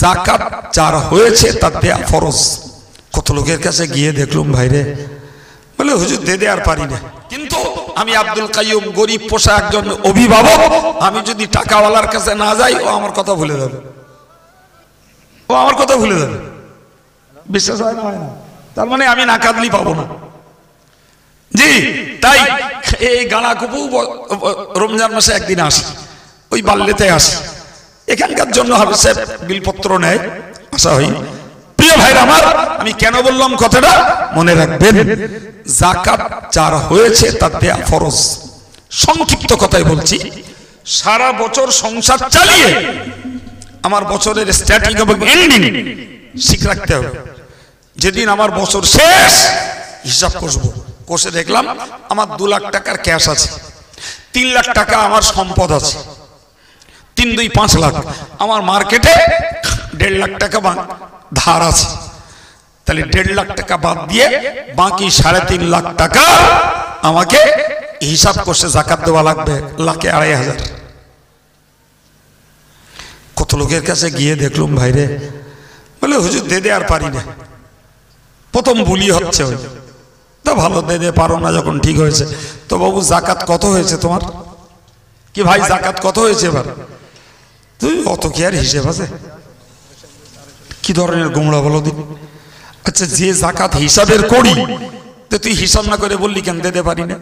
যাকাত যার হয়েছে তার দেয়া ফরজ। কত লোকের কাছে গিয়ে দেখলাম ভাইরে বলে হুজুর দে আর পারি না, কিন্তু আমি আব্দুল কাইয়ুম গরিব পোষা একজন অভিভাবক, আমি যদি টাকাওয়ালার কাছে না যাই ও আমার কথা ভুলে যাবে, ও আমার কথা ভুলে যাবে। বিশ্বাস হয় না? হয় না? তার মানে আমি না কাঁদলি পাবো না। জি তাই এই গানা কুপু রমজান মাসে একদিন আসি, ওই বাল্যতে আসি, এখানকার জন্য হাফেজ সাহেব বিলপত্র নেয়, আসা হয়। প্রিয় ভাইরা আমার, আমি কেন বললাম কথাটা মনে রাখবেন, যাকাত যার হয়েছে তার দেয়া ফরজ। সংক্ষিপ্ত কথাই বলছি, সারা বছর সংসার চালিয়ে আমার বছরের স্টার্টিং এবং এন্ডিং ঠিক রাখতে হবে। যেদিন আমার বছর শেষ হিসাব কষবো, কষে দেখলাম আমার 2 লাখ টাকার ক্যাশ আছে, 3 লাখ টাকা আমার সম্পদ আছে, 3 2 5 লাখ, আমার মার্কেটে 1.5 লাখ টাকা ধার আছে, তাহলে 1.5 লাখ টাকা বাদ দিয়ে বাকি 3.5 লাখ টাকা আমাকে হিসাব করছে যাকাত দেওয়া লাগবে, লাখে 2,500। কত লোকের কাছে গিয়ে দেখলাম ভাইরে বলে হুজুর দে আর পারি না। প্রথম ভুলই হচ্ছে ওই, তা ভালো দে পারো না যখন, ঠিক হয়েছে তো বাবু যাকাত কত হয়েছে তোমার? কি ভাই যাকাত কত হয়েছে এবার? তুই অত কি আর হিসেব আছে? কি ধরনের গোমড়া বলো দিন। আচ্ছা যে যাকাত হিসাবের করি, তো তুই হিসাব না করে বললি কেন দে পারি না?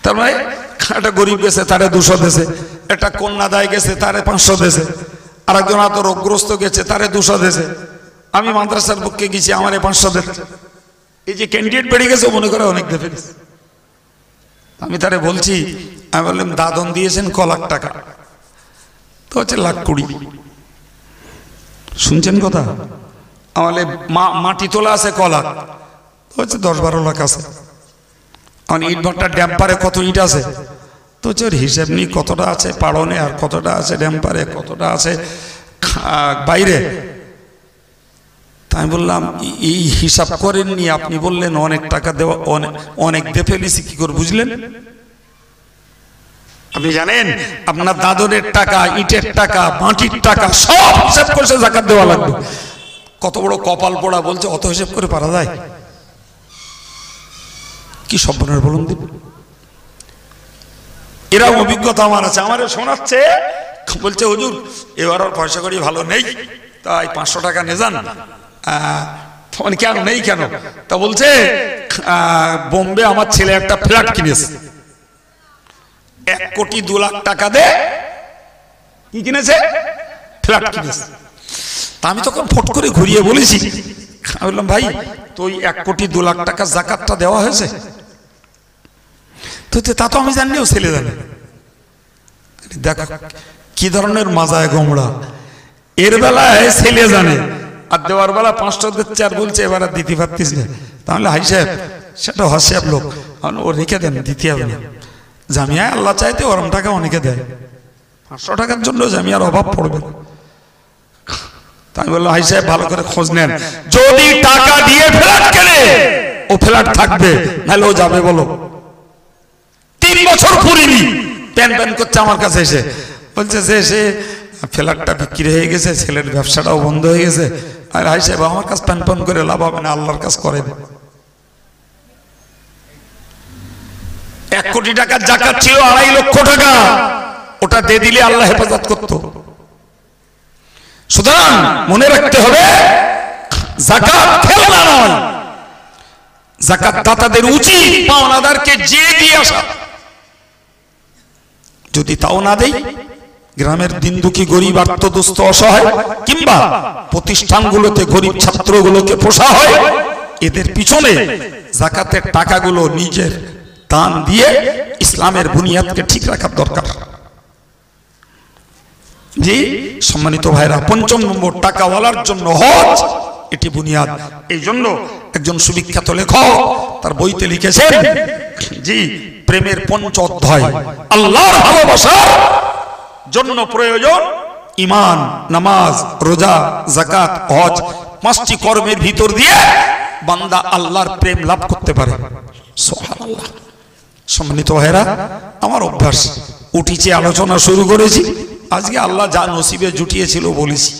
তার মানে একটা গরিব গেছে তারে 200 দেছে, একটা কন্যাদায় গেছে তারে 500 দেছে, আর একজন এত রোগগ্রস্ত গেছে তারে 200 দেছে, আমি মাদ্রাসার পক্ষে গেছি আমারে 500 দেছে। এই যে ক্যান্ডিডেট বেড়ে গেছে মনে করে অনেক দেবে। আমি তারে বলছি, আমি বললাম দাদন দিয়েছেন ক লাখ টাকা? তো হচ্ছে 1,20,000। শুনছেন কথা? আমাদের মাটি তোলা আছে ক লাখ? তো হচ্ছে 10-12 লাখ আছে। আমার ইট ভাটার ড্যাম্পারে কত ইট আছে? তো হচ্ছে ওর হিসেব নিই কতটা আছে পাড়নে, আর কতটা আছে ড্যাম্পারে, কতটা আছে বাইরে। তাই বললাম এই হিসাব করেননি, আপনি বললেন অনেক টাকা দেওয়া, অনেক দিয়ে ফেলেছি, কি করে বুঝলেন? আপনি জানেন আপনার দাদনের টাকা, ইটের টাকা, মাটির টাকা সব হিসাব করে যাকাত দেওয়া লাগবে। কত বড় কপাল পোড়া, বলছে অত হিসাব করে পারা যায়? কি সর্বনাশ বলুন দিন। এরকম অভিজ্ঞতা আমার আছে, আমারে শোনাচ্ছে, বলছে হুজুর এবার আর পয়সা করি ভালো নেই, তাই 500 টাকা নিয়ে যান। কেন নেই কেন? তা বলছে বোম্বে আমার ছেলে একটা ফ্ল্যাট কিনেছে, 1 কোটি 2 লাখ টাকা দে কি কিনেছে? ফ্ল্যাট কিনেছে। তা আমি তখন ফট করে ঘুরিয়ে বলেছি, আমি বললাম ভাই তো 1 কোটি 2 লাখ টাকা যাকাতটা দেওয়া হয়েছে? তো তা তো আমি জানিও, ছেলে জানে। দেখো কি ধরনের মাজায় গোমড়া, এর বেলায় ছেলে জানে আর দেওয়ার বেলা 500 দিচ্ছে আর বলছে এবার আর দিতে পারতিস না। তাহলে হাই সাহেব সেটা হসেব লোক, ও রেখে দেন, দিতে হবে না। জামিয়ায় আল্লাহ চাইতে ওরম টাকা অনেকে দেয়, 500 টাকার জন্য জামিয়ার অভাব পড়বে। তাই বললো হাই সাহেব ভালো করে খোঁজ নেন, যদি টাকা দিয়ে ফ্ল্যাট কেনে ও ফ্ল্যাট থাকবে, নাহলে ও যাবে। বলো 3 বছর পুরিনি, প্যান প্যান করছে আমার কাছে এসে, বলছে যে সে ফ্ল্যাটটা বিক্রি হয়ে গেছে, ছেলের ব্যবসাটাও বন্ধ হয়ে গেছে, আর হাই সাহেব আমার কাছে প্যান প্যান করে লাভ হবে না, আল্লাহর কাজ করে দেবে। 1 কোটি টাকার যাকাত ছিল 2.5 লক্ষ টাকা, ওটা দিয়ে দিলে আল্লাহ হেফাজত করতো। সুতরাং মনে রাখতে হবে যাকাত খেলনা নয়, যাকাত দাতাদের উচিত পাওনাদারকে যে দিয়ে আসা। যদি তাও না দেই, গ্রামের দিন দুঃখী গরিব আর্তদুস্থ অসহায় কিংবা প্রতিষ্ঠানগুলোতে গরিব ছাত্রগুলোকে পোষা হয়, এদের পিছনে যাকাতের টাকাগুলো নিজের দান দিয়ে ইসলামের বুনিয়াদকে ঠিক রাখার দরকার। জি সম্মানিত ভাইরা, 5 নম্বর টাকাওয়ালার জন্য হজ, এটি বুনিয়াদ। এই জন্য একজন সুবিখ্যাত লেখক তার বইতে লিখেছেন, জি প্রেমের 5 অধ্যায়, আল্লাহর ভালোবাসার জন্য প্রয়োজন ঈমান, নামাজ, রোজা, যাকাত, হজ। 5টি কর্মের ভিতর দিয়ে বান্দা আল্লাহর প্রেম লাভ করতে পারে। সুবহানাল্লাহ। সম্মানিত ভাইরা, আমার অভ্যাস উঠিছে, আলোচনা শুরু করেছি, আজকে আল্লাহ যা নসিবে জুটিয়েছিল বলেছি,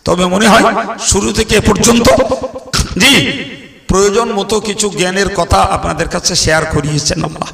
তবে মনে হয় শুরু থেকে এ পর্যন্ত জি প্রয়োজন মতো কিছু জ্ঞানের কথা আপনাদের কাছে শেয়ার করিয়েছেন আল্লাহ।